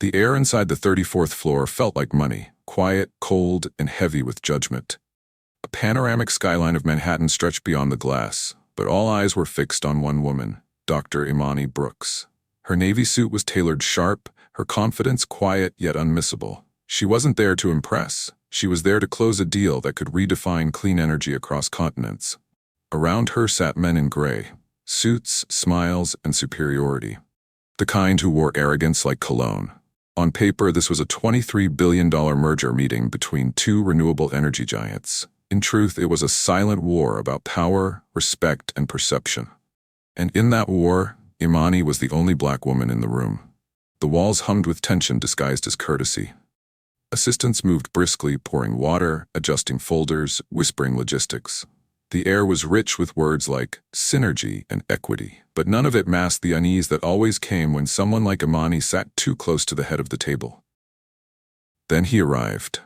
The air inside the 34th floor felt like money, quiet, cold, and heavy with judgment. A panoramic skyline of Manhattan stretched beyond the glass, but all eyes were fixed on one woman, Dr. Imani Brooks. Her navy suit was tailored sharp, her confidence quiet yet unmissable. She wasn't there to impress. She was there to close a deal that could redefine clean energy across continents. Around her sat men in gray, suits, smiles, and superiority. The kind who wore arrogance like cologne. On paper, this was a $23 billion merger meeting between two renewable energy giants. In truth, it was a silent war about power, respect, and perception. And in that war, Imani was the only black woman in the room. The walls hummed with tension disguised as courtesy. Assistants moved briskly, pouring water, adjusting folders, whispering logistics. The air was rich with words like synergy and equity, but none of it masked the unease that always came when someone like Imani sat too close to the head of the table. Then he arrived.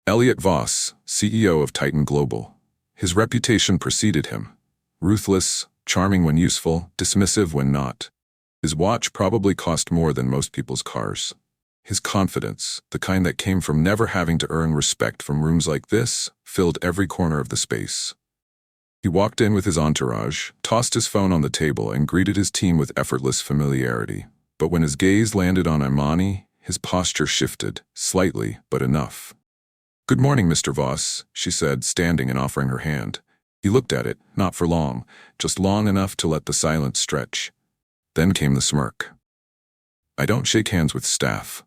Elliot Voss, CEO of Titan Global. His reputation preceded him. Ruthless, charming when useful, dismissive when not. His watch probably cost more than most people's cars. His confidence, the kind that came from never having to earn respect from rooms like this, filled every corner of the space. He walked in with his entourage, tossed his phone on the table, and greeted his team with effortless familiarity. But when his gaze landed on Imani, his posture shifted, slightly, but enough. "Good morning, Mr. Voss," she said, standing and offering her hand. He looked at it, not for long, just long enough to let the silence stretch. Then came the smirk. "I don't shake hands with staff."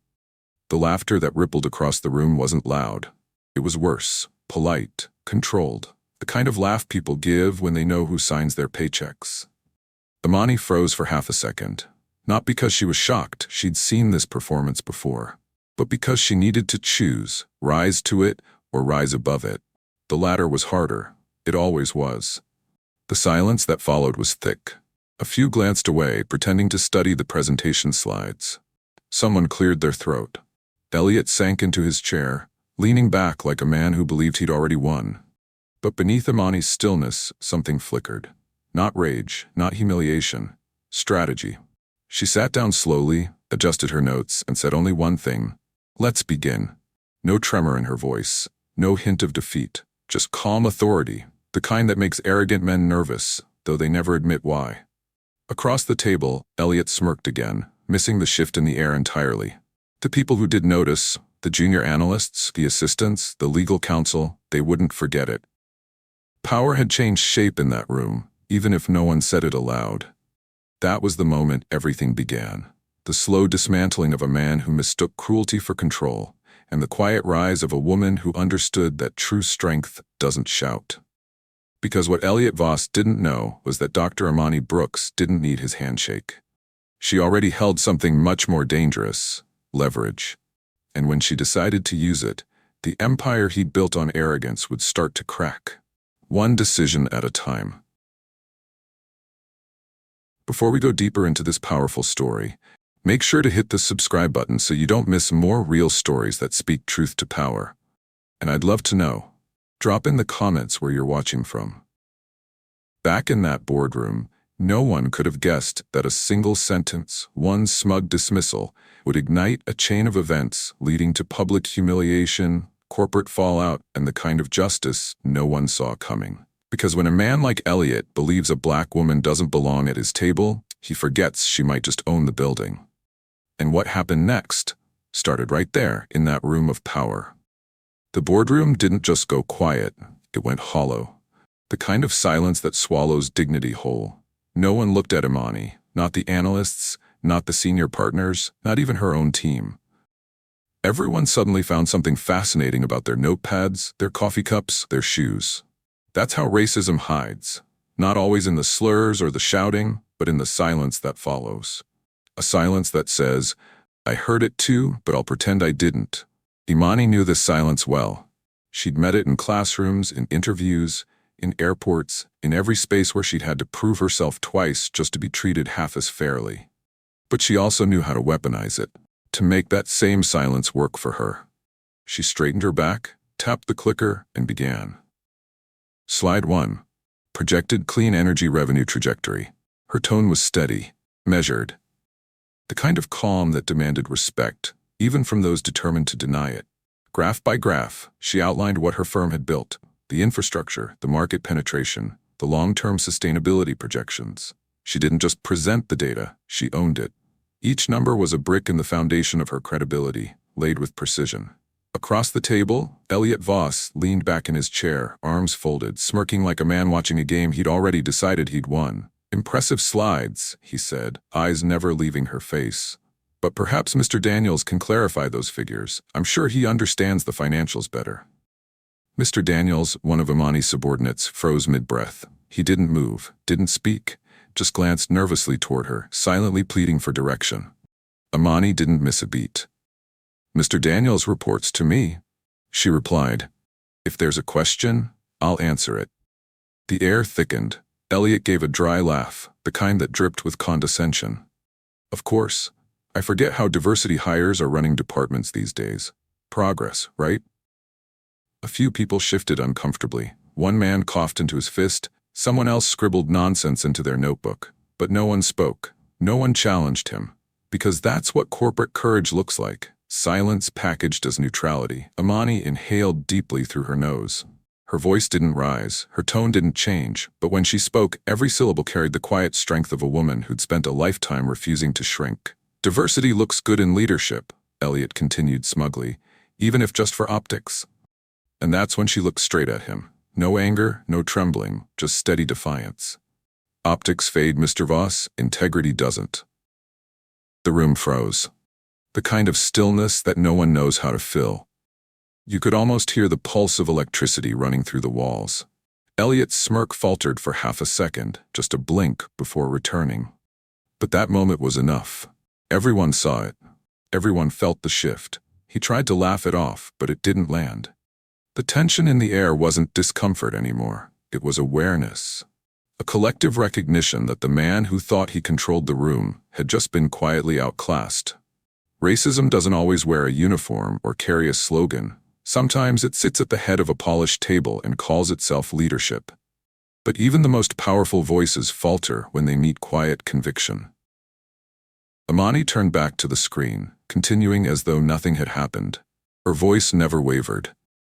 The laughter that rippled across the room wasn't loud. It was worse, polite, controlled. The kind of laugh people give when they know who signs their paychecks. Imani froze for half a second. Not because she was shocked, she'd seen this performance before, but because she needed to choose, rise to it or rise above it. The latter was harder. It always was. The silence that followed was thick. A few glanced away, pretending to study the presentation slides. Someone cleared their throat. Elliot sank into his chair, leaning back like a man who believed he'd already won. But beneath Imani's stillness, something flickered. Not rage, not humiliation. Strategy. She sat down slowly, adjusted her notes, and said only one thing. "Let's begin." No tremor in her voice, no hint of defeat, just calm authority, the kind that makes arrogant men nervous, though they never admit why. Across the table, Elliot smirked again, missing the shift in the air entirely. The people who did notice, the junior analysts, the assistants, the legal counsel, they wouldn't forget it. Power had changed shape in that room, even if no one said it aloud. That was the moment everything began. The slow dismantling of a man who mistook cruelty for control, and the quiet rise of a woman who understood that true strength doesn't shout. Because what Elliot Voss didn't know was that Dr. Imani Brooks didn't need his handshake. She already held something much more dangerous, leverage. And when she decided to use it, the empire he built on arrogance would start to crack. One decision at a time. Before we go deeper into this powerful story, make sure to hit the subscribe button so you don't miss more real stories that speak truth to power. And I'd love to know. Drop in the comments where you're watching from. Back in that boardroom, no one could have guessed that a single sentence, one smug dismissal, would ignite a chain of events leading to public humiliation, corporate fallout, and the kind of justice no one saw coming. Because when a man like Elliot believes a black woman doesn't belong at his table, he forgets she might just own the building. And what happened next started right there in that room of power. The boardroom didn't just go quiet, it went hollow. The kind of silence that swallows dignity whole. No one looked at Imani, not the analysts, not the senior partners, not even her own team. Everyone suddenly found something fascinating about their notepads, their coffee cups, their shoes. That's how racism hides. Not always in the slurs or the shouting, but in the silence that follows. A silence that says, "I heard it too, but I'll pretend I didn't." Imani knew this silence well. She'd met it in classrooms, in interviews, in airports, in every space where she'd had to prove herself twice just to be treated half as fairly. But she also knew how to weaponize it, to make that same silence work for her. She straightened her back, tapped the clicker, and began. Slide 1. Projected clean energy revenue trajectory. Her tone was steady, measured. The kind of calm that demanded respect, even from those determined to deny it. Graph by graph, she outlined what her firm had built: the infrastructure, the market penetration, the long-term sustainability projections. She didn't just present the data, she owned it. Each number was a brick in the foundation of her credibility, laid with precision. Across the table, Elliot Voss leaned back in his chair, arms folded, smirking like a man watching a game he'd already decided he'd won. "Impressive slides," he said, eyes never leaving her face. "But perhaps Mr. Daniels can clarify those figures. I'm sure he understands the financials better." Mr. Daniels, one of Imani's subordinates, froze mid-breath. He didn't move, didn't speak, just glanced nervously toward her, silently pleading for direction. Imani didn't miss a beat. "Mr. Daniels reports to me," she replied. "If there's a question, I'll answer it." The air thickened. Elliot gave a dry laugh, the kind that dripped with condescension. "Of course. I forget how diversity hires are running departments these days. Progress, right?" A few people shifted uncomfortably. One man coughed into his fist, someone else scribbled nonsense into their notebook. But no one spoke. No one challenged him. Because that's what corporate courage looks like. Silence packaged as neutrality. Imani inhaled deeply through her nose. Her voice didn't rise, her tone didn't change, but when she spoke, every syllable carried the quiet strength of a woman who'd spent a lifetime refusing to shrink. "Diversity looks good in leadership," Elliot continued smugly, "even if just for optics." And that's when she looked straight at him. No anger, no trembling, just steady defiance. "Optics fade, Mr. Voss, integrity doesn't." The room froze. The kind of stillness that no one knows how to fill. You could almost hear the pulse of electricity running through the walls. Elliot's smirk faltered for half a second, just a blink before returning. But that moment was enough. Everyone saw it. Everyone felt the shift. He tried to laugh it off, but it didn't land. The tension in the air wasn't discomfort anymore. It was awareness. A collective recognition that the man who thought he controlled the room had just been quietly outclassed. Racism doesn't always wear a uniform or carry a slogan. Sometimes it sits at the head of a polished table and calls itself leadership. But even the most powerful voices falter when they meet quiet conviction. Imani turned back to the screen, continuing as though nothing had happened. Her voice never wavered.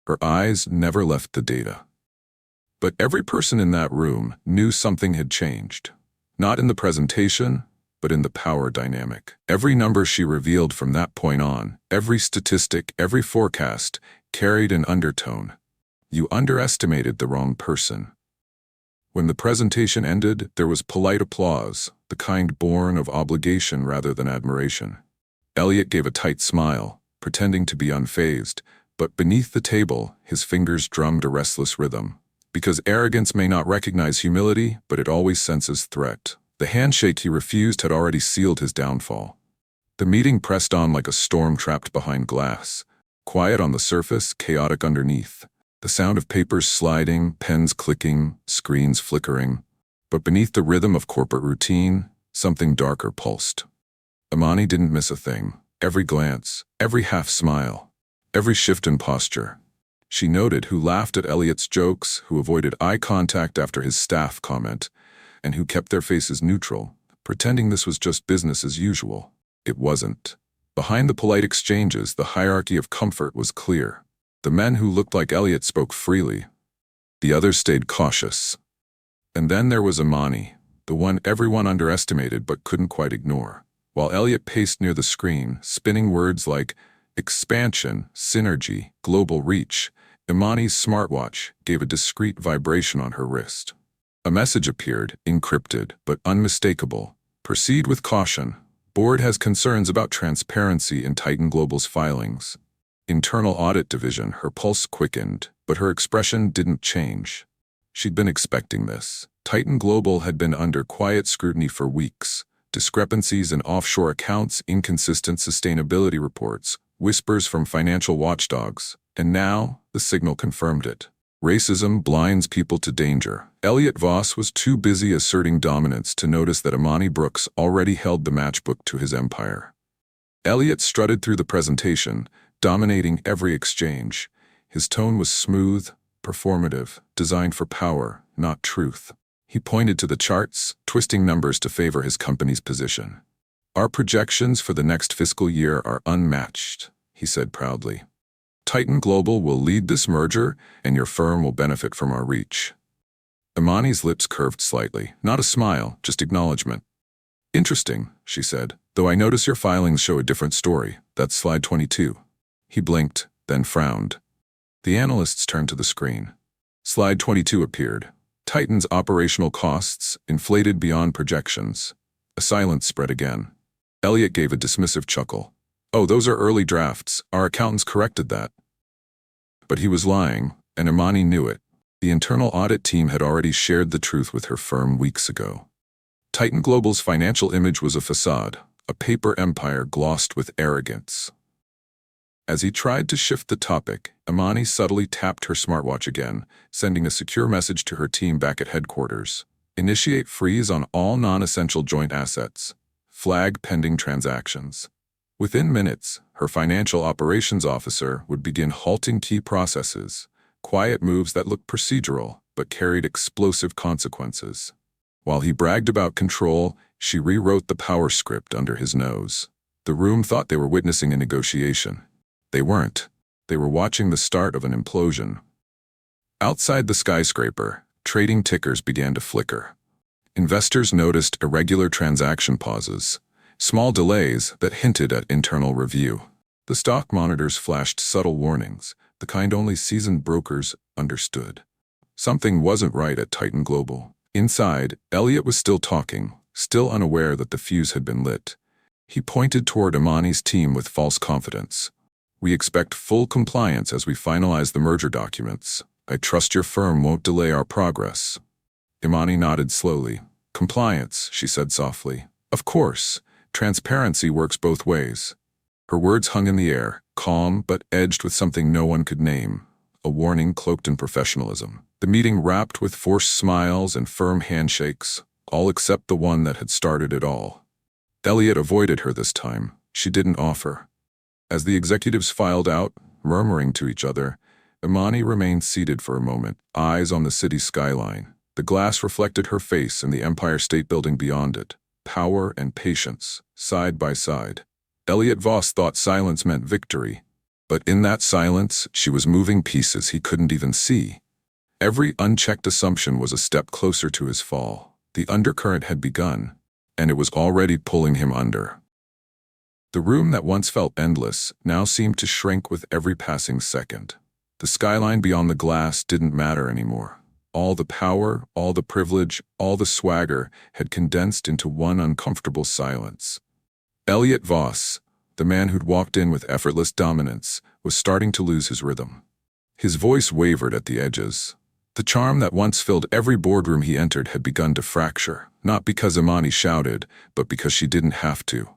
Her eyes never left the data. But every person in that room knew something had changed. Not in the presentation, but in the power dynamic. Every number she revealed from that point on, every statistic, every forecast, carried an undertone. You underestimated the wrong person. When the presentation ended, there was polite applause, the kind born of obligation rather than admiration. Elliot gave a tight smile, pretending to be unfazed, but beneath the table, his fingers drummed a restless rhythm. Because arrogance may not recognize humility, but it always senses threat. The handshake he refused had already sealed his downfall. The meeting pressed on like a storm trapped behind glass. Quiet on the surface, chaotic underneath. The sound of papers sliding, pens clicking, screens flickering. But beneath the rhythm of corporate routine, something darker pulsed. Imani didn't miss a thing. Every glance, every half-smile, every shift in posture. She noted who laughed at Elliot's jokes, who avoided eye contact after his staff comment, and who kept their faces neutral, pretending this was just business as usual. It wasn't. Behind the polite exchanges, the hierarchy of comfort was clear. The men who looked like Elliot spoke freely. The others stayed cautious. And then there was Imani, the one everyone underestimated but couldn't quite ignore. While Elliot paced near the screen, spinning words like expansion, synergy, global reach, Imani's smartwatch gave a discreet vibration on her wrist. A message appeared, encrypted but unmistakable. Proceed with caution. Board has concerns about transparency in Titan Global's filings. Internal Audit Division, her pulse quickened, but her expression didn't change. She'd been expecting this. Titan Global had been under quiet scrutiny for weeks. Discrepancies in offshore accounts, inconsistent sustainability reports, whispers from financial watchdogs. And now, the signal confirmed it. Racism blinds people to danger. Elliot Voss was too busy asserting dominance to notice that Imani Brooks already held the matchbook to his empire. Elliot strutted through the presentation, dominating every exchange. His tone was smooth, performative, designed for power, not truth. He pointed to the charts, twisting numbers to favor his company's position. Our projections for the next fiscal year are unmatched, he said proudly. Titan Global will lead this merger, and your firm will benefit from our reach. Imani's lips curved slightly, not a smile, just acknowledgement. Interesting, she said, though I notice your filings show a different story. That's slide 22. He blinked, then frowned. The analysts turned to the screen. Slide 22 appeared. Titan's operational costs inflated beyond projections. A silence spread again. Elliot gave a dismissive chuckle. Oh, those are early drafts. Our accountants corrected that. But he was lying, and Imani knew it. The internal audit team had already shared the truth with her firm weeks ago. Titan Global's financial image was a facade, a paper empire glossed with arrogance. As he tried to shift the topic, Imani subtly tapped her smartwatch again, sending a secure message to her team back at headquarters. Initiate freeze on all non-essential joint assets. Flag pending transactions. Within minutes, her financial operations officer would begin halting key processes, quiet moves that looked procedural but carried explosive consequences. While he bragged about control, she rewrote the power script under his nose. The room thought they were witnessing a negotiation. They weren't. They were watching the start of an implosion. Outside the skyscraper, trading tickers began to flicker. Investors noticed irregular transaction pauses, small delays that hinted at internal review. The stock monitors flashed subtle warnings, the kind only seasoned brokers understood. Something wasn't right at Titan Global. Inside, Elliot was still talking, still unaware that the fuse had been lit. He pointed toward Imani's team with false confidence. We expect full compliance as we finalize the merger documents. I trust your firm won't delay our progress. Imani nodded slowly. Compliance, she said softly. Of course. Transparency works both ways. Her words hung in the air, calm but edged with something no one could name, a warning cloaked in professionalism. The meeting wrapped with forced smiles and firm handshakes, all except the one that had started it all. Elliot avoided her this time. She didn't offer. As the executives filed out, murmuring to each other, Imani remained seated for a moment, eyes on the city's skyline. The glass reflected her face and the Empire State Building beyond it. Power and patience, side by side. Elliot Voss thought silence meant victory, but in that silence, she was moving pieces he couldn't even see. Every unchecked assumption was a step closer to his fall. The undercurrent had begun, and it was already pulling him under. The room that once felt endless now seemed to shrink with every passing second. The skyline beyond the glass didn't matter anymore. All the power, all the privilege, all the swagger had condensed into one uncomfortable silence. Elliot Voss, the man who'd walked in with effortless dominance, was starting to lose his rhythm. His voice wavered at the edges. The charm that once filled every boardroom he entered had begun to fracture, not because Imani shouted, but because she didn't have to.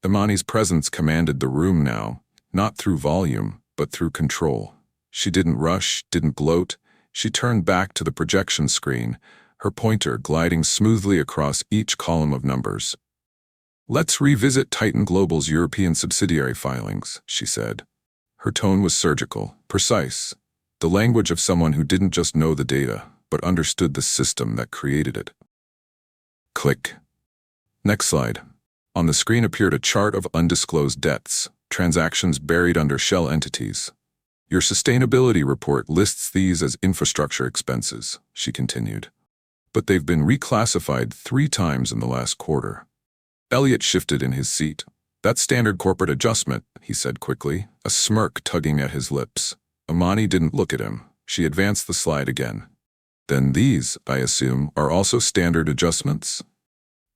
Imani's presence commanded the room now, not through volume, but through control. She didn't rush, didn't gloat. She turned back to the projection screen, her pointer gliding smoothly across each column of numbers. Let's revisit Titan Global's European subsidiary filings, she said. Her tone was surgical, precise, the language of someone who didn't just know the data, but understood the system that created it. Click. Next slide. On the screen appeared a chart of undisclosed debts, transactions buried under shell entities. Your sustainability report lists these as infrastructure expenses, she continued. But they've been reclassified 3 times in the last quarter. Elliot shifted in his seat. That's standard corporate adjustment, he said quickly, a smirk tugging at his lips. Imani didn't look at him. She advanced the slide again. Then these, I assume, are also standard adjustments?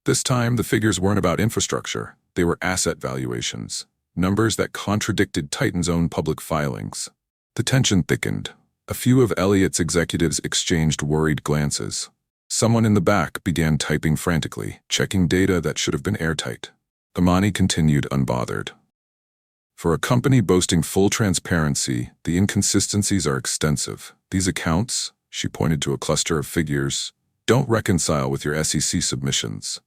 This time, the figures weren't about infrastructure. They were asset valuations, numbers that contradicted Titan's own public filings. The tension thickened. A few of Elliot's executives exchanged worried glances. Someone in the back began typing frantically, checking data that should have been airtight. Imani continued unbothered. For a company boasting full transparency, the inconsistencies are extensive. These accounts, she pointed to a cluster of figures, don't reconcile with your SEC submissions.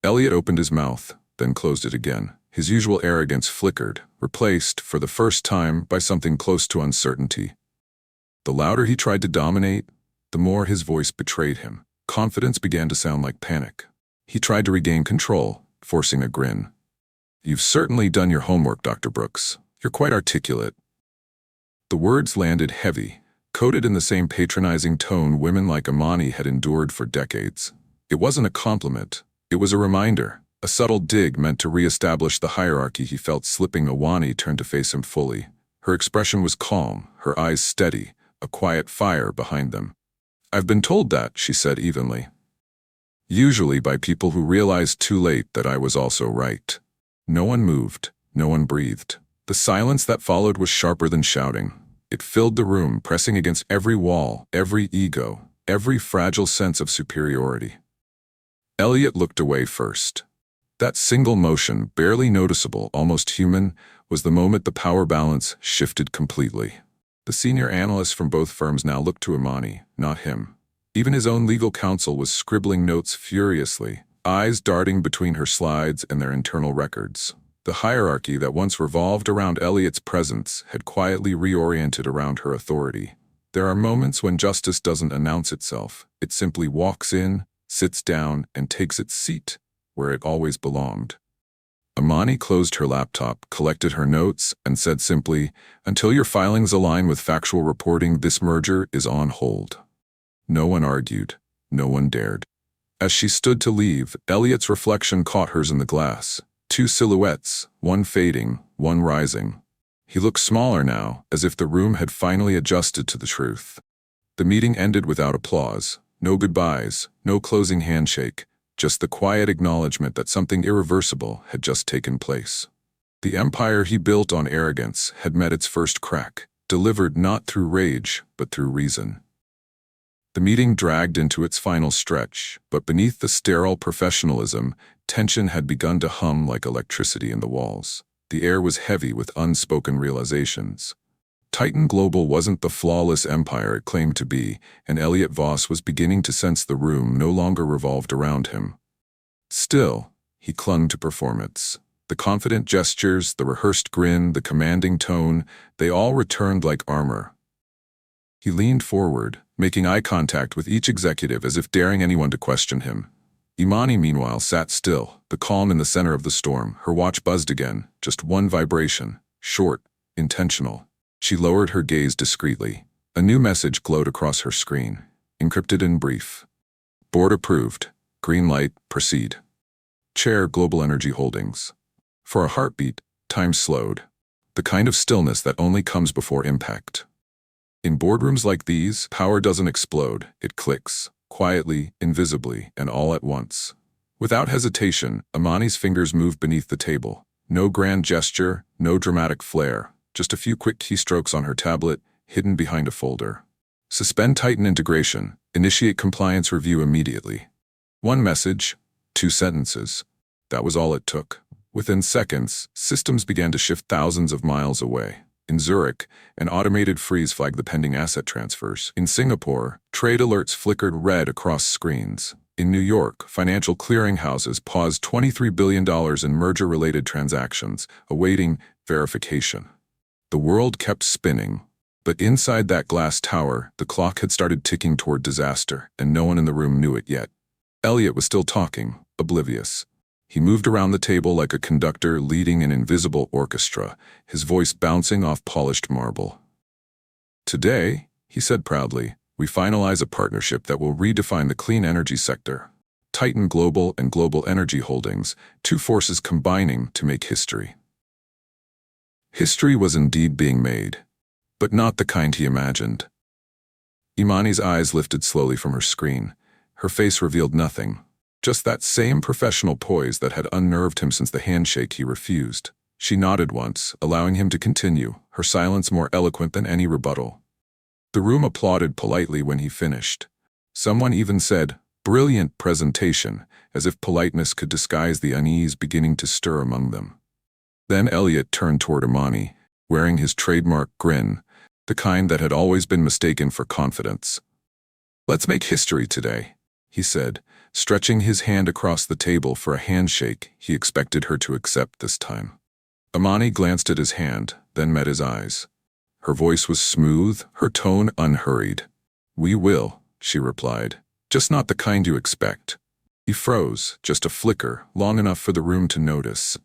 Elliot opened his mouth, then closed it again. His usual arrogance flickered, replaced, for the first time, by something close to uncertainty. The louder he tried to dominate, the more his voice betrayed him. Confidence began to sound like panic. He tried to regain control, forcing a grin. "You've certainly done your homework, Dr. Brooks. You're quite articulate." The words landed heavy, coated in the same patronizing tone women like Imani had endured for decades. It wasn't a compliment. It was a reminder, a subtle dig meant to re-establish the hierarchy he felt slipping. Imani turned to face him fully. Her expression was calm, her eyes steady, a quiet fire behind them. "I've been told that," she said evenly. "Usually by people who realized too late that I was also right." No one moved, no one breathed. The silence that followed was sharper than shouting. It filled the room, pressing against every wall, every ego, every fragile sense of superiority. Elliot looked away first. That single motion, barely noticeable, almost human, was the moment the power balance shifted completely. The senior analysts from both firms now looked to Imani, not him. Even his own legal counsel was scribbling notes furiously, eyes darting between her slides and their internal records. The hierarchy that once revolved around Elliot's presence had quietly reoriented around her authority. There are moments when justice doesn't announce itself. It simply walks in, sits down, and takes its seat, where it always belonged. Imani closed her laptop, collected her notes, and said simply, "Until your filings align with factual reporting, this merger is on hold." No one argued. No one dared. As she stood to leave, Elliot's reflection caught hers in the glass. Two silhouettes, one fading, one rising. He looked smaller now, as if the room had finally adjusted to the truth. The meeting ended without applause. No goodbyes, no closing handshake, just the quiet acknowledgement that something irreversible had just taken place. The empire he built on arrogance had met its first crack, delivered not through rage, but through reason. The meeting dragged into its final stretch, but beneath the sterile professionalism, tension had begun to hum like electricity in the walls. The air was heavy with unspoken realizations. Titan Global wasn't the flawless empire it claimed to be, and Elliot Voss was beginning to sense the room no longer revolved around him. Still, he clung to performance. The confident gestures, the rehearsed grin, the commanding tone, they all returned like armor. He leaned forward, making eye contact with each executive as if daring anyone to question him. Imani, meanwhile, sat still, the calm in the center of the storm. Her watch buzzed again, just one vibration, short, intentional. She lowered her gaze discreetly. A new message glowed across her screen, encrypted and brief. "Board approved. Green light, proceed. Chair, Global Energy Holdings." For a heartbeat, time slowed. The kind of stillness that only comes before impact. In boardrooms like these, power doesn't explode, it clicks, quietly, invisibly, and all at once. Without hesitation, Imani's fingers moved beneath the table. No grand gesture, no dramatic flair, just a few quick keystrokes on her tablet, hidden behind a folder. "Suspend Titan integration, initiate compliance review immediately." One message, 2 sentences. That was all it took. Within seconds, systems began to shift thousands of miles away. In Zurich, an automated freeze flagged the pending asset transfers. In Singapore, trade alerts flickered red across screens. In New York, financial clearinghouses paused $23 billion in merger-related transactions, awaiting verification. The world kept spinning, but inside that glass tower, the clock had started ticking toward disaster, and no one in the room knew it yet. Elliot was still talking, oblivious. He moved around the table like a conductor leading an invisible orchestra, his voice bouncing off polished marble. "Today," he said proudly, "we finalize a partnership that will redefine the clean energy sector. Titan Global and Global Energy Holdings, 2 forces combining to make history." History was indeed being made, but not the kind he imagined. Imani's eyes lifted slowly from her screen. Her face revealed nothing. Just that same professional poise that had unnerved him since the handshake he refused. She nodded once, allowing him to continue, her silence more eloquent than any rebuttal. The room applauded politely when he finished. Someone even said, "Brilliant presentation," as if politeness could disguise the unease beginning to stir among them. Then Elliot turned toward Imani, wearing his trademark grin, the kind that had always been mistaken for confidence. "Let's make history today," he said, stretching his hand across the table for a handshake he expected her to accept this time. Imani glanced at his hand, then met his eyes. Her voice was smooth, her tone unhurried. "We will," she replied, "just not the kind you expect." He froze, just a flicker, long enough for the room to notice.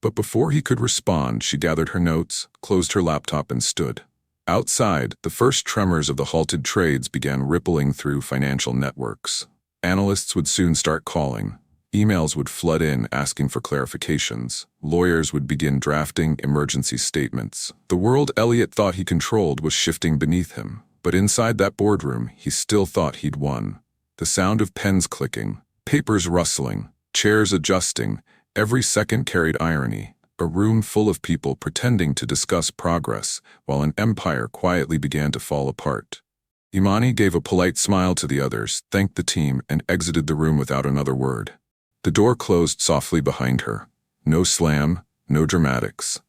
But before he could respond, she gathered her notes, closed her laptop, and stood. Outside, the first tremors of the halted trades began rippling through financial networks. Analysts would soon start calling. Emails would flood in asking for clarifications. Lawyers would begin drafting emergency statements. The world Elliot thought he controlled was shifting beneath him. But inside that boardroom, he still thought he'd won. The sound of pens clicking, papers rustling, chairs adjusting, every second carried irony. A room full of people pretending to discuss progress, while an empire quietly began to fall apart. Imani gave a polite smile to the others, thanked the team, and exited the room without another word. The door closed softly behind her. No slam, no dramatics.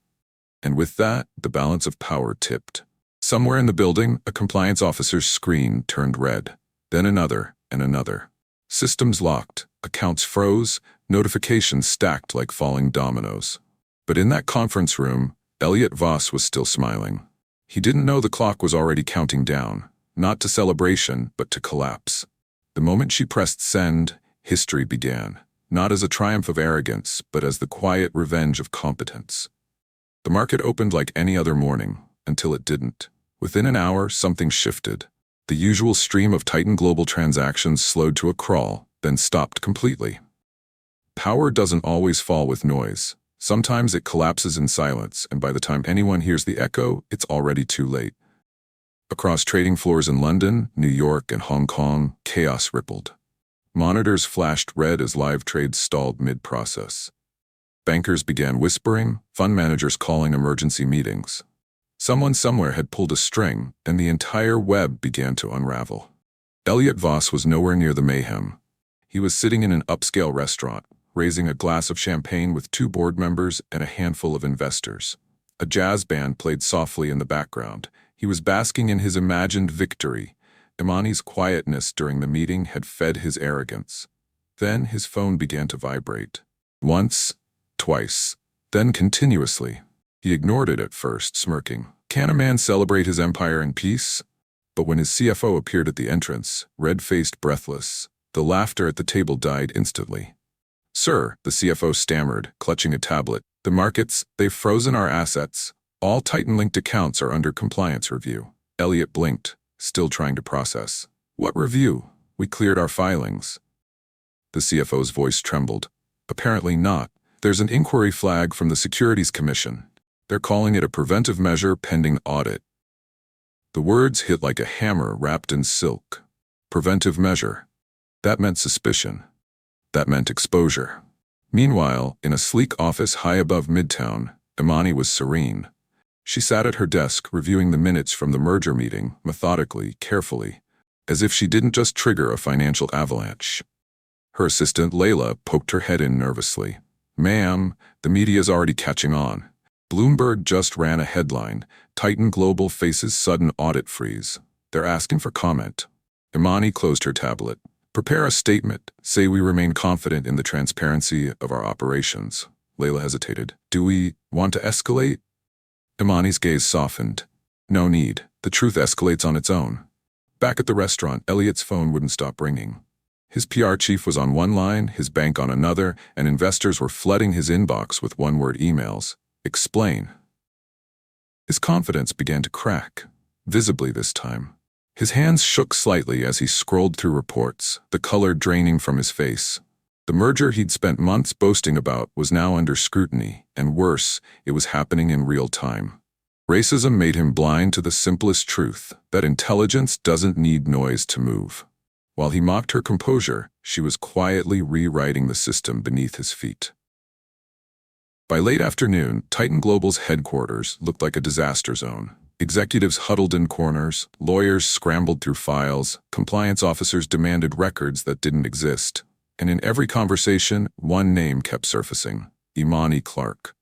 And with that, the balance of power tipped. Somewhere in the building, a compliance officer's screen turned red. Then another, and another. Systems locked, accounts froze, notifications stacked like falling dominoes. But in that conference room, Elliot Voss was still smiling. He didn't know the clock was already counting down, not to celebration, but to collapse. The moment she pressed send, history began. Not as a triumph of arrogance, but as the quiet revenge of competence. The market opened like any other morning, until it didn't. Within an hour, something shifted. The usual stream of Titan Global transactions slowed to a crawl, then stopped completely. Power doesn't always fall with noise. Sometimes it collapses in silence, and by the time anyone hears the echo, it's already too late. Across trading floors in London, New York, and Hong Kong, chaos rippled. Monitors flashed red as live trades stalled mid-process. Bankers began whispering, fund managers calling emergency meetings. Someone somewhere had pulled a string, and the entire web began to unravel. Elliot Voss was nowhere near the mayhem. He was sitting in an upscale restaurant, raising a glass of champagne with 2 board members and a handful of investors. A jazz band played softly in the background. He was basking in his imagined victory. Imani's quietness during the meeting had fed his arrogance. Then his phone began to vibrate. Once, twice, then continuously. He ignored it at first, smirking. Can a man celebrate his empire in peace? But when his CFO appeared at the entrance, red-faced, breathless, the laughter at the table died instantly. Sir, the CFO stammered, clutching a tablet. The markets, they've frozen our assets. All Titan-linked accounts are under compliance review. Elliot blinked, still trying to process. What review? We cleared our filings. The CFO's voice trembled. Apparently not. There's an inquiry flag from the Securities Commission. They're calling it a preventive measure pending audit. The words hit like a hammer wrapped in silk. Preventive measure. That meant suspicion. That meant exposure. Meanwhile, in a sleek office high above Midtown, Imani was serene. She sat at her desk reviewing the minutes from the merger meeting, methodically, carefully, as if she didn't just trigger a financial avalanche. Her assistant, Layla, poked her head in nervously. Ma'am, the media's already catching on. Bloomberg just ran a headline, Titan Global faces sudden audit freeze. They're asking for comment. Imani closed her tablet. Prepare a statement. Say we remain confident in the transparency of our operations. Layla hesitated. Do we want to escalate? Imani's gaze softened. No need. The truth escalates on its own. Back at the restaurant, Elliot's phone wouldn't stop ringing. His PR chief was on one line, his bank on another, and investors were flooding his inbox with one-word emails. Explain. His confidence began to crack, visibly this time. His hands shook slightly as he scrolled through reports, the color draining from his face. The merger he'd spent months boasting about was now under scrutiny, and worse, it was happening in real time. Racism made him blind to the simplest truth, that intelligence doesn't need noise to move. While he mocked her composure, she was quietly rewriting the system beneath his feet. By late afternoon, Titan Global's headquarters looked like a disaster zone. Executives huddled in corners, lawyers scrambled through files, compliance officers demanded records that didn't exist. And in every conversation, one name kept surfacing: Imani Clark.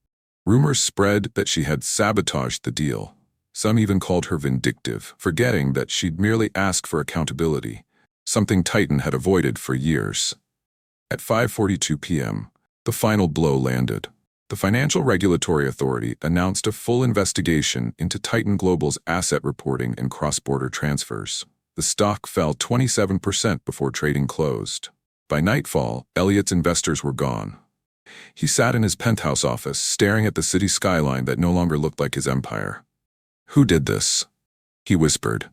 Rumors spread that she had sabotaged the deal. Some even called her vindictive, forgetting that she'd merely asked for accountability, something Titan had avoided for years. At 5:42 p.m., the final blow landed. The Financial Regulatory Authority announced a full investigation into Titan Global's asset reporting and cross-border transfers. The stock fell 27% before trading closed. By nightfall, Elliot's investors were gone. He sat in his penthouse office, staring at the city skyline that no longer looked like his empire. "Who did this?" he whispered.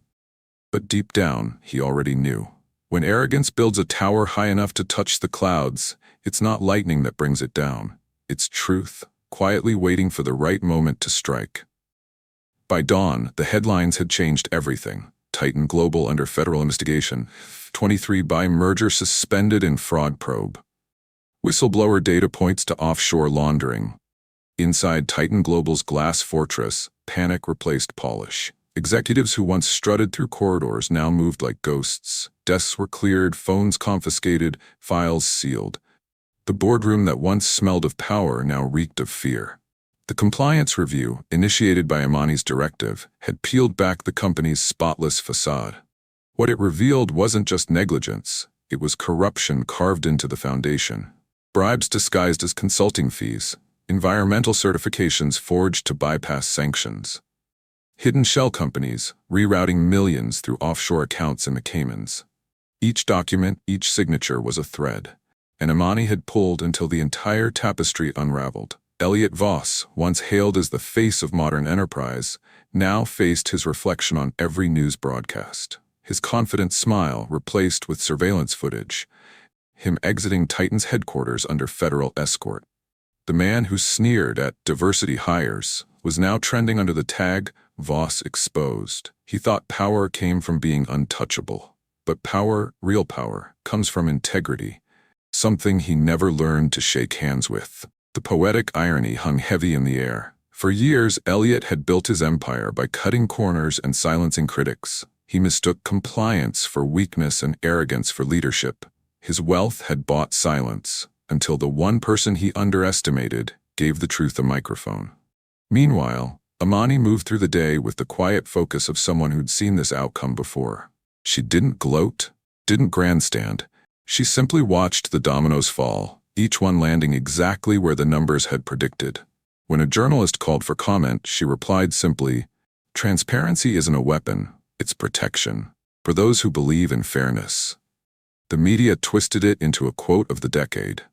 But deep down, he already knew. When arrogance builds a tower high enough to touch the clouds, it's not lightning that brings it down. It's truth, quietly waiting for the right moment to strike. By dawn, the headlines had changed everything. Titan Global under federal investigation. 23 by merger suspended in fraud probe. Whistleblower data points to offshore laundering. Inside Titan Global's glass fortress, panic replaced polish. Executives who once strutted through corridors now moved like ghosts. Desks were cleared, phones confiscated, files sealed. The boardroom that once smelled of power now reeked of fear. The compliance review, initiated by Imani's directive, had peeled back the company's spotless facade. What it revealed wasn't just negligence, it was corruption carved into the foundation. Bribes disguised as consulting fees, environmental certifications forged to bypass sanctions. Hidden shell companies, rerouting millions through offshore accounts in the Caymans. Each document, each signature was a thread, and Imani had pulled until the entire tapestry unraveled. Elliot Voss, once hailed as the face of modern enterprise, now faced his reflection on every news broadcast. His confident smile replaced with surveillance footage, him exiting Titan's headquarters under federal escort. The man who sneered at diversity hires was now trending under the tag Voss exposed. He thought power came from being untouchable. But power, real power, comes from integrity, something he never learned to shake hands with. The poetic irony hung heavy in the air. For years, Elliot had built his empire by cutting corners and silencing critics. He mistook compliance for weakness and arrogance for leadership. His wealth had bought silence, until the one person he underestimated gave the truth a microphone. Meanwhile, Imani moved through the day with the quiet focus of someone who'd seen this outcome before. She didn't gloat, didn't grandstand. She simply watched the dominoes fall, each one landing exactly where the numbers had predicted. When a journalist called for comment, she replied simply, "Transparency isn't a weapon, it's protection, for those who believe in fairness." The media twisted it into a quote of the decade.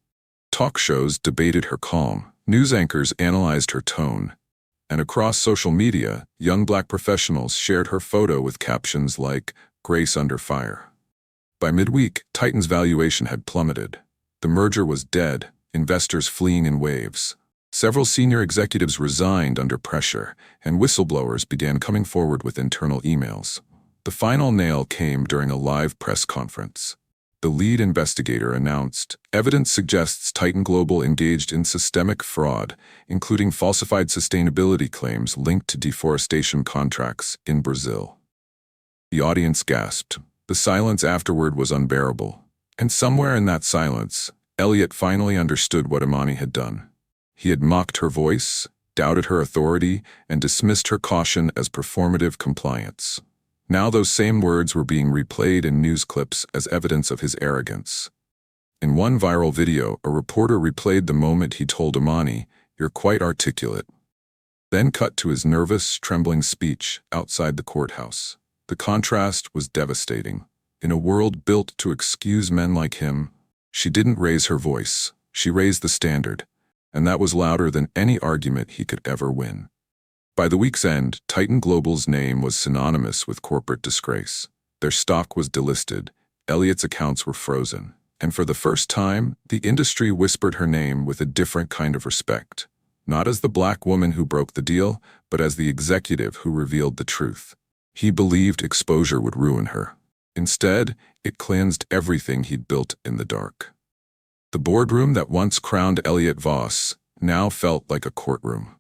Talk shows debated her calm, news anchors analyzed her tone, and across social media, young black professionals shared her photo with captions like, "Grace under fire." By midweek, Titan's valuation had plummeted. The merger was dead, investors fleeing in waves. Several senior executives resigned under pressure, and whistleblowers began coming forward with internal emails. The final nail came during a live press conference. The lead investigator announced, "Evidence suggests Titan Global engaged in systemic fraud, including falsified sustainability claims linked to deforestation contracts in Brazil." The audience gasped. The silence afterward was unbearable. And somewhere in that silence, Elliot finally understood what Imani had done. He had mocked her voice, doubted her authority, and dismissed her caution as performative compliance. Now those same words were being replayed in news clips as evidence of his arrogance. In one viral video, a reporter replayed the moment he told Imani, "You're quite articulate." Then cut to his nervous, trembling speech outside the courthouse. The contrast was devastating. In a world built to excuse men like him, she didn't raise her voice, she raised the standard, and that was louder than any argument he could ever win. By the week's end, Titan Global's name was synonymous with corporate disgrace. Their stock was delisted, Elliot's accounts were frozen, and for the first time, the industry whispered her name with a different kind of respect. Not as the black woman who broke the deal, but as the executive who revealed the truth. He believed exposure would ruin her. Instead, it cleansed everything he'd built in the dark. The boardroom that once crowned Elliot Voss now felt like a courtroom.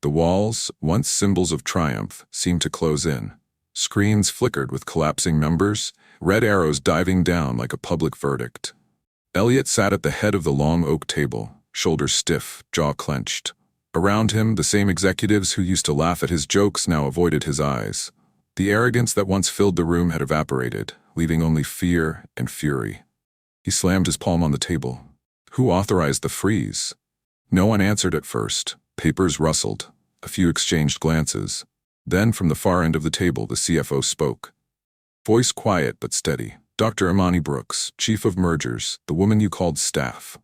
The walls, once symbols of triumph, seemed to close in. Screens flickered with collapsing numbers, red arrows diving down like a public verdict. Elliot sat at the head of the long oak table, shoulders stiff, jaw clenched. Around him, the same executives who used to laugh at his jokes now avoided his eyes. The arrogance that once filled the room had evaporated, leaving only fear and fury. He slammed his palm on the table. Who authorized the freeze? No one answered at first. Papers rustled. A few exchanged glances. Then from the far end of the table, the CFO spoke. Voice quiet but steady. Dr. Imani Brooks, chief of mergers, the woman you called staff.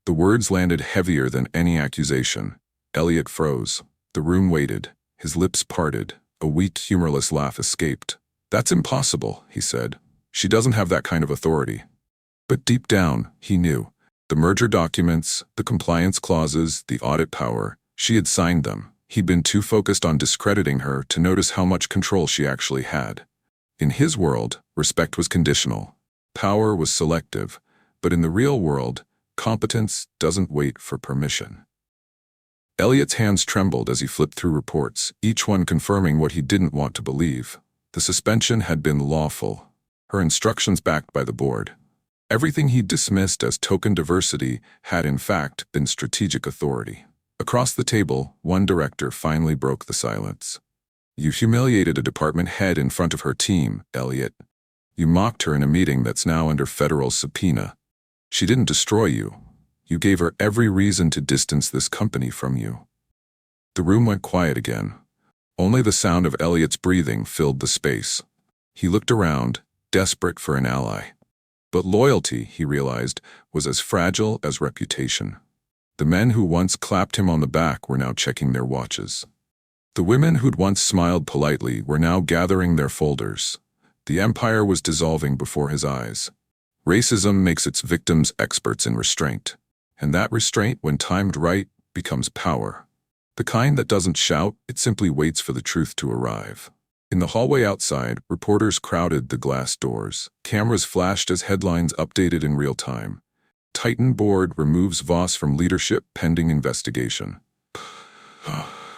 The words landed heavier than any accusation. Elliot froze. The room waited. His lips parted. A weak, humorless laugh escaped. "That's impossible," he said. "She doesn't have that kind of authority." But deep down, he knew. The merger documents, the compliance clauses, the audit power, she had signed them. He'd been too focused on discrediting her to notice how much control she actually had. In his world, respect was conditional. Power was selective. But in the real world, competence doesn't wait for permission. Elliot's hands trembled as he flipped through reports, each one confirming what he didn't want to believe. The suspension had been lawful. Her instructions backed by the board. Everything he'd dismissed as token diversity had in fact been strategic authority. Across the table, one director finally broke the silence. "You humiliated a department head in front of her team, Elliot. You mocked her in a meeting that's now under federal subpoena. She didn't destroy you. You gave her every reason to distance this company from you." The room went quiet again. Only the sound of Elliot's breathing filled the space. He looked around, desperate for an ally. But loyalty, he realized, was as fragile as reputation. The men who once clapped him on the back were now checking their watches. The women who'd once smiled politely were now gathering their folders. The empire was dissolving before his eyes. Racism makes its victims experts in restraint. And that restraint, when timed right, becomes power. The kind that doesn't shout, it simply waits for the truth to arrive. In the hallway outside, reporters crowded the glass doors. Cameras flashed as headlines updated in real time. Titan board removes Voss from leadership pending investigation.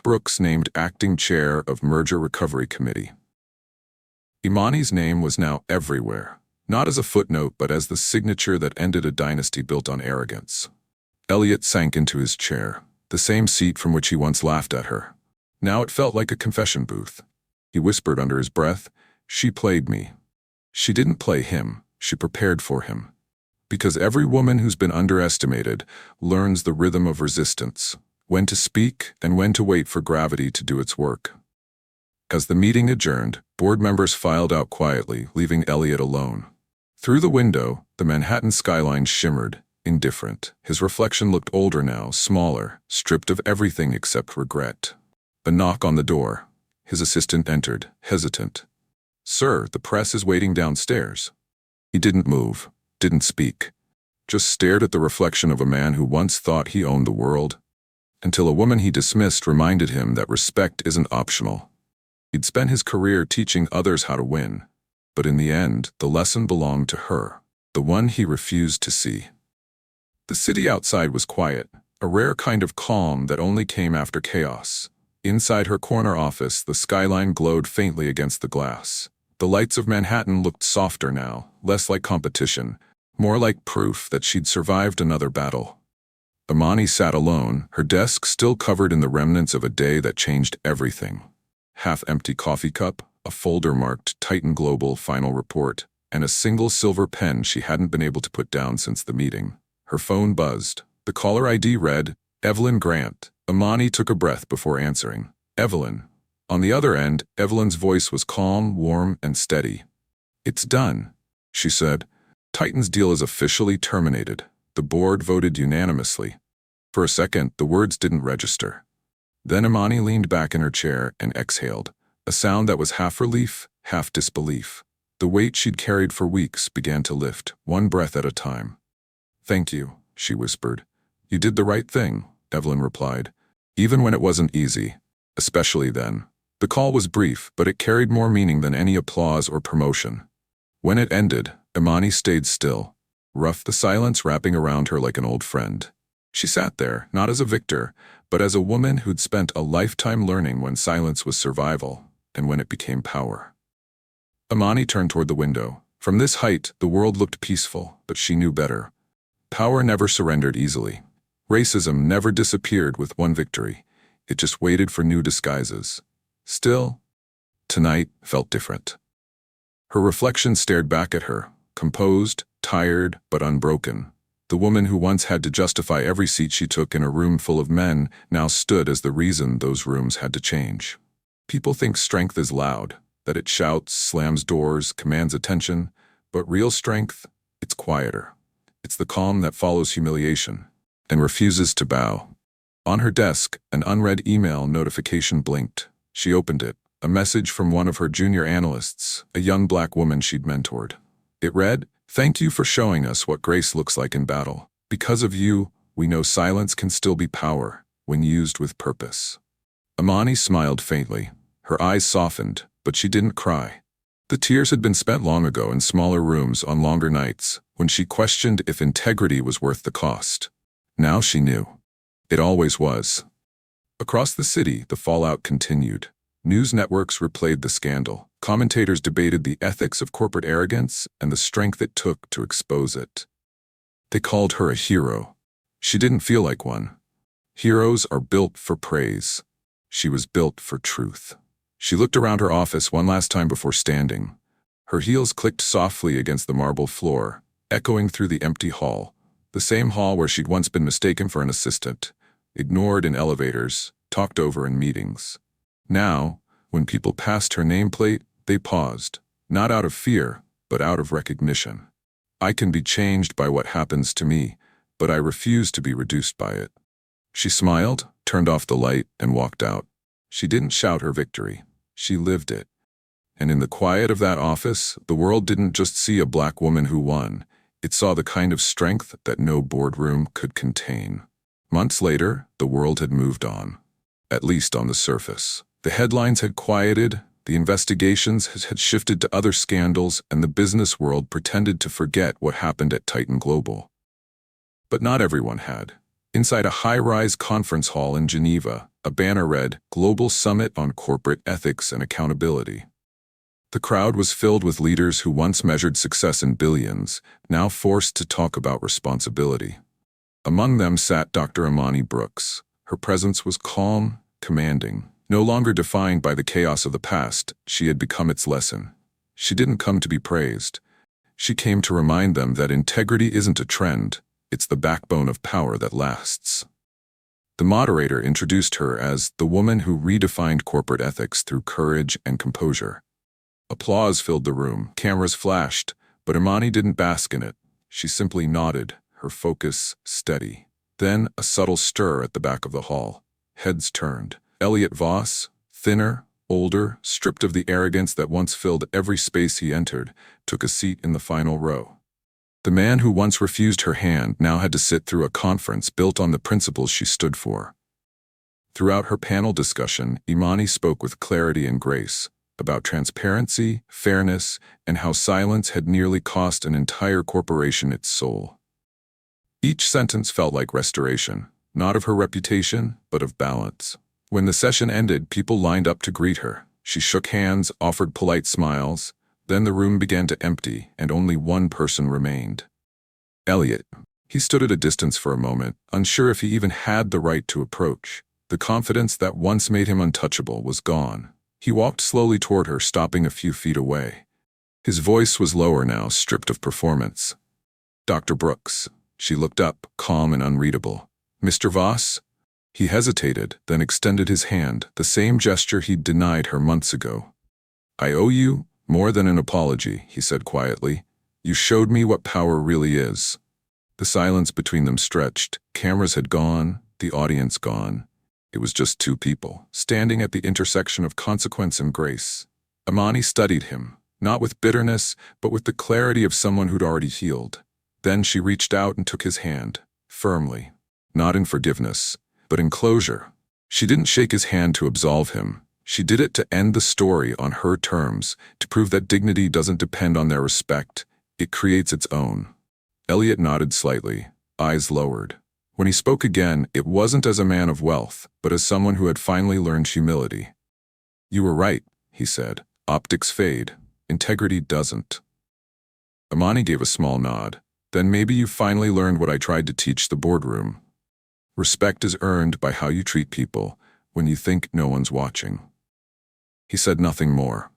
Brooks named acting chair of Merger Recovery Committee. Imani's name was now everywhere, not as a footnote but as the signature that ended a dynasty built on arrogance. Elliot sank into his chair, the same seat from which he once laughed at her. Now it felt like a confession booth. He whispered under his breath, "She played me." She didn't play him, she prepared for him. Because every woman who's been underestimated learns the rhythm of resistance, when to speak and when to wait for gravity to do its work. As the meeting adjourned, board members filed out quietly, leaving Elliot alone. Through the window, the Manhattan skyline shimmered, indifferent. His reflection looked older now, smaller, stripped of everything except regret. A knock on the door. His assistant entered, hesitant. "Sir, the press is waiting downstairs." He didn't move, didn't speak, just stared at the reflection of a man who once thought he owned the world, until a woman he dismissed reminded him that respect isn't optional. He'd spent his career teaching others how to win, but in the end, the lesson belonged to her, the one he refused to see. The city outside was quiet, a rare kind of calm that only came after chaos. Inside her corner office, the skyline glowed faintly against the glass. The lights of Manhattan looked softer now, less like competition, more like proof that she'd survived another battle. Imani sat alone, her desk still covered in the remnants of a day that changed everything. Half-empty coffee cup, a folder marked Titan Global Final Report, and a single silver pen she hadn't been able to put down since the meeting. Her phone buzzed. The caller ID read, "Evelyn Grant." Imani took a breath before answering. "Evelyn." On the other end, Evelyn's voice was calm, warm, and steady. "It's done," she said. "Titan's deal is officially terminated." The board voted unanimously. For a second, the words didn't register. Then Imani leaned back in her chair and exhaled, a sound that was half relief, half disbelief. The weight she'd carried for weeks began to lift, one breath at a time. "Thank you," she whispered. "You did the right thing," Evelyn replied, "even when it wasn't easy, especially then." The call was brief, but it carried more meaning than any applause or promotion. When it ended, Imani stayed still, rough the silence wrapping around her like an old friend. She sat there, not as a victor, but as a woman who'd spent a lifetime learning when silence was survival, and when it became power. Imani turned toward the window. From this height, the world looked peaceful, but she knew better. Power never surrendered easily. Racism never disappeared with one victory. It just waited for new disguises. Still, tonight felt different. Her reflection stared back at her, composed, tired, but unbroken. The woman who once had to justify every seat she took in a room full of men now stood as the reason those rooms had to change. People think strength is loud, that it shouts, slams doors, commands attention, But real strength, it's quieter. It's the calm that follows humiliation and refuses to bow. On her desk, an unread email notification blinked. She opened it, a message from one of her junior analysts, a young black woman she'd mentored. It read, "Thank you for showing us what grace looks like in battle. Because of you, we know silence can still be power when used with purpose." Imani smiled faintly. Her eyes softened, but she didn't cry. The tears had been spent long ago in smaller rooms on longer nights, when she questioned if integrity was worth the cost. Now she knew. It always was. Across the city, the fallout continued. News networks replayed the scandal. Commentators debated the ethics of corporate arrogance and the strength it took to expose it. They called her a hero. She didn't feel like one. Heroes are built for praise. She was built for truth. She looked around her office one last time before standing. Her heels clicked softly against the marble floor, echoing through the empty hall, the same hall where she'd once been mistaken for an assistant, ignored in elevators, talked over in meetings. Now, when people passed her nameplate, they paused, not out of fear, but out of recognition. I can be changed by what happens to me, but I refuse to be reduced by it. She smiled, turned off the light, and walked out. She didn't shout her victory. She lived it. And in the quiet of that office, the world didn't just see a black woman who won. It saw the kind of strength that no boardroom could contain. Months later, the world had moved on. At least on the surface. The headlines had quieted, the investigations had shifted to other scandals, and the business world pretended to forget what happened at Titan Global. But not everyone had. Inside a high-rise conference hall in Geneva, a banner read, "Global Summit on Corporate Ethics and Accountability." The crowd was filled with leaders who once measured success in billions, now forced to talk about responsibility. Among them sat Dr. Imani Brooks. Her presence was calm, commanding. No longer defined by the chaos of the past, she had become its lesson. She didn't come to be praised. She came to remind them that integrity isn't a trend, it's the backbone of power that lasts. The moderator introduced her as the woman who redefined corporate ethics through courage and composure. Applause filled the room, cameras flashed, but Imani didn't bask in it. She simply nodded, her focus steady. Then a subtle stir at the back of the hall. Heads turned. Elliot Voss, thinner, older, stripped of the arrogance that once filled every space he entered, took a seat in the final row. The man who once refused her hand now had to sit through a conference built on the principles she stood for. Throughout her panel discussion, Imani spoke with clarity and grace about transparency, fairness, and how silence had nearly cost an entire corporation its soul. Each sentence felt like restoration, not of her reputation, but of balance. When the session ended, people lined up to greet her. She shook hands, offered polite smiles. Then the room began to empty, and only one person remained. Elliot. He stood at a distance for a moment, unsure if he even had the right to approach. The confidence that once made him untouchable was gone. He walked slowly toward her, stopping a few feet away. His voice was lower now, stripped of performance. "Dr. Brooks." She looked up, calm and unreadable. "Mr. Voss?" He hesitated, then extended his hand, the same gesture he'd denied her months ago. "I owe you more than an apology," he said quietly. "You showed me what power really is." The silence between them stretched. Cameras had gone, the audience gone. It was just two people, standing at the intersection of consequence and grace. Imani studied him, not with bitterness, but with the clarity of someone who'd already healed. Then she reached out and took his hand, firmly, not in forgiveness, but in closure. She didn't shake his hand to absolve him. She did it to end the story on her terms, to prove that dignity doesn't depend on their respect, it creates its own. Elliot nodded slightly, eyes lowered. When he spoke again, it wasn't as a man of wealth, but as someone who had finally learned humility. "You were right," he said. "Optics fade. Integrity doesn't." Imani gave a small nod. "Then maybe you finally learned what I tried to teach the boardroom. Respect is earned by how you treat people when you think no one's watching." He said nothing more.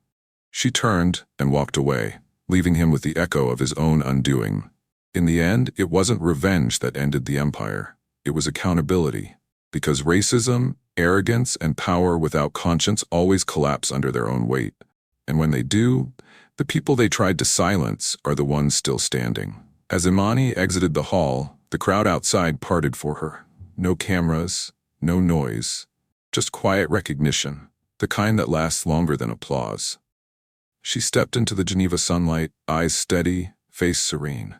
She turned and walked away, leaving him with the echo of his own undoing. In the end, it wasn't revenge that ended the empire. It was accountability. Because racism, arrogance, and power without conscience always collapse under their own weight. And when they do, The people they tried to silence are the ones still standing. As Imani exited the hall, the crowd outside parted for her. No cameras, no noise, just quiet recognition, the kind that lasts longer than applause. She stepped into the Geneva sunlight, eyes steady, face serene.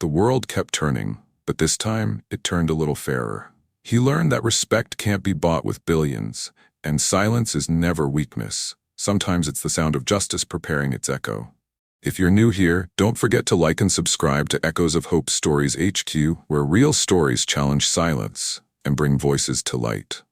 The world kept turning, but this time it turned a little fairer. He learned that respect can't be bought with billions, and silence is never weakness. Sometimes it's the sound of justice preparing its echo. If you're new here, don't forget to like and subscribe to Echoes of Hope Stories HQ, where real stories challenge silence and bring voices to light.